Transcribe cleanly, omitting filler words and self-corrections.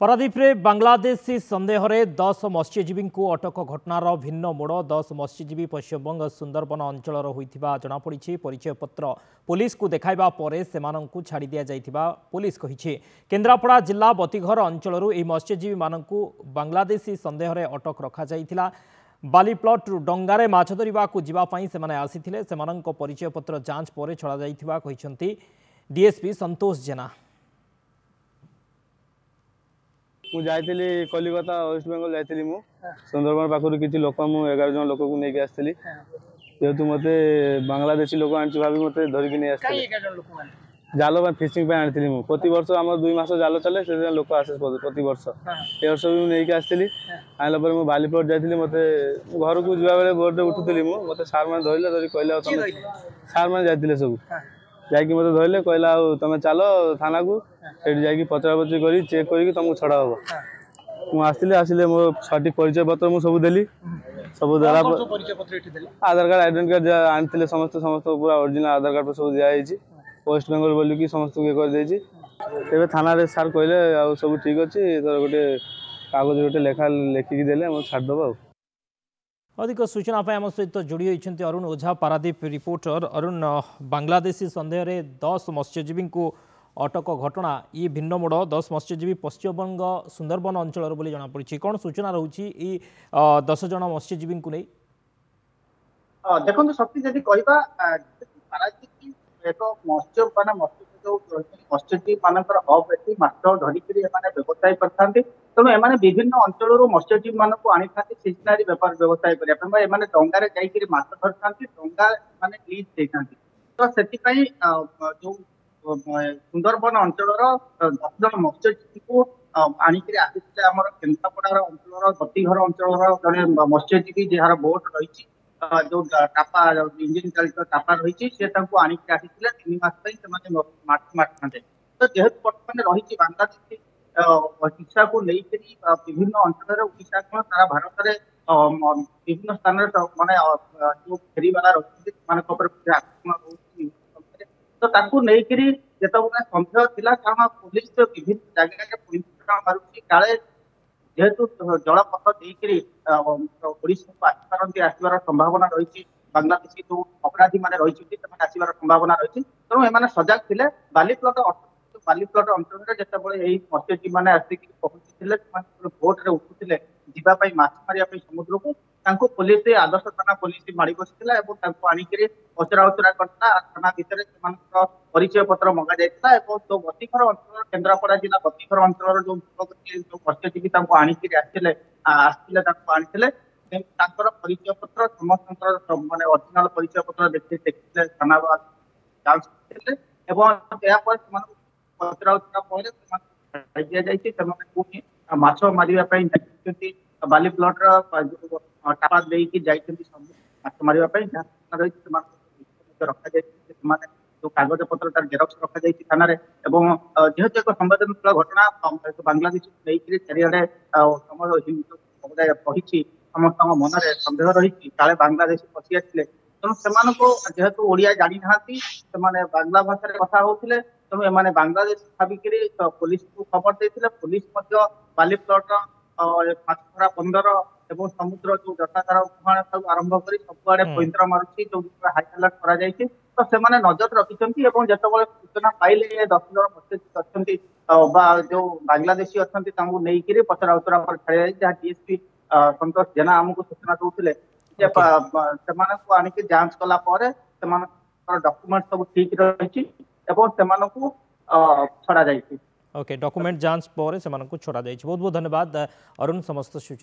पारादीप रे बांग्लादेशी संदेह रे 10 मत्स्यजीवी को अटक घटनार भिन्न मोड़ 10 मत्स्यजीवी पश्चिमबंग सुंदरबन अंचल होता जनापड़ी। परिचय पत्र पुलिस को देखाइबा परे सेमानंकु छाड़ी दिया जाइथिबा पुलिस कहिछि। केन्द्रापड़ा जिला बतीघर अंचल यह मत्स्यजीवी मानंकु बांग्लादेशी संदेह रे अटक रखा जाइथिला। बालीप्लट डंगारे माछ धरिबा को जिबा पई सेमाने आसीथिले। सेमानंक परिचय पत्र जांच परे छड़ा जाइथिबा कहिसंती डीएसपी संतोष जेना। मुझे कलिकता वेस्ट बेंगल जाइली सुंदरबन पाखर किसी लोक 11 जन लोक को लेकिन आसती जेहेतु मत बांग्लादेशी लोक आनी भावी मत धरिकी नहीं आसती जाल फिशिंग आनी प्रति वर्ष आम 2 मास जाल चले से लोक आसे प्रति वर्ष ए वर्ष भी नहीं आसती आनला मुझे बालीप्लट जाइली मत घर को जा बेले बोर्ड उठुली मत सार मैंने धरले धरिक कहले सार मैंने जाते सब जाकि मत धरले कहला तुम चल थाना को जा पचरा पचरी कर चेक कर तुमको छड़ा हम मुझे आसिले मो सठिक परिचय पत्र मुझे सब देली सब देला आधार कार्ड आइडेंटी कार्ड आनी समस्त समस्त पूरा ओरिजिनल आधार कार्ड सब दिखाई वेस्ट बेंगल बोलिकी समस्त ये कर थाना सार कहले सब ठीक अच्छे तो गोटे कागज गोटे लेखा लेखिकी देले छाड़देव। अधिक सूचना आम सहित जोड़ी होती अरुण ओझा पारादीप रिपोर्टर। अरुण, बांग्लादेशी संदेह रे 10 मत्स्यजीवी को अटक घटना ये भिन्न मोड़ 10 मत्स्यजीवी पश्चिमबंग सुंदरबन अंचल बोली जनापड़ी। कौन सूचना रही 10 जन मत्स्यजीवी को नहीं? देखो शक्ति जदि कहवा एक मत्स्य मान मत्स्यजीवी मान हब एटी माछ धरिक व्यवसाय करते तेणु एम विभिन्न अंचल मत्स्यजीवी मान आनी था सीजनारी बेपार व्यवसाय करने डंगार जाकर माछ धरी डंगा माने लीज देता तो से जो सुंदरबन अंचल 10 जन मत्स्यजीवी को आणिक आसते आम केन्द्रापड़ा अंचल बतीघर अंचल जड़े मत्स्यजीवी जार बोट रही जो टापा इंजिन चालित टापा रही सी आणिक आसी 3 मास मारते तो जेहेतु बर्तमान रही बांग्लादेशी शिक्षा को लेकर विभिन्न अंचल ओडिशा सारा भारत में विभिन्न स्थान माने जो फेरीवाला रही आक्रमण तो लेकर जिते संदेह थिला कारण पुलिस विभिन्न जगह पुलिस मारुची काले जेहेतु जलपथ देकर ओडिशा को आसपारती आसबार संभावना रही बांग्लादेशी जो अपराधी मैंने रही आसबार संभावना रही तेणु एम सजग थे बालीप्लट अंचल जिते मत्स्यजीवी मैंने आसिक पहुंची बोट्रे उठुले जावाई माछ मारिया समुद्र को पुलिस आदर्श थाना पुलिस माड़ी बसला आणिक पचरा उचरा करता थाना भितर परिचय पत्र मंगा जाता जो बतीघर अंचल केन्द्रापड़ा जिला बतीघर अंचल जो मत्स्यजीवी आणिक आसते आनी परिचय पत्र समस्त माने ओरिजिनल परिचय पत्र देखते थाना जांच पचरा उचरा दि माछ मारे बालीप्लट टापा देकी माछ मारे रखा जो कागज पत्र जेरक्स रखा थाना जेहेतु एक संवेदनशील घटना बांग्लादेश लेकर चारिड़े समुदाय रही समस्त मन में सन्देह रही काले बांग्लादेश पशि आसते तेणु से जेहेतु ओडिया जानी ना बांग्ला भाषा कथा होते तेणु एम बांग्लादेश भाविक पुलिस को खबर देते पुलिस बालीप्लट माछधरा बंदर और समुद्र जो जटाधार आरंभ कर सबुआड़े पैंतर मारुची जो हाई अलर्ट कर तो से नजर रखिंट जिते सूचना पाइले 10 जन मत्स्यजीवी अच्छा जो बांग्लादेशी अच्छा नहीं पचरा उचरा पर छाड़ जहाँ डीएसपी संतोष जेना आमको सूचना दूसरे से आणिक जांच कला डॉक्यूमेंट सब ठीक रही छड़ा जाइए। ओके, डॉक्यूमेंट जांच पर से छड़ा जाइए। बहुत बहुत धन्यवाद अरुण समस्त सूचना।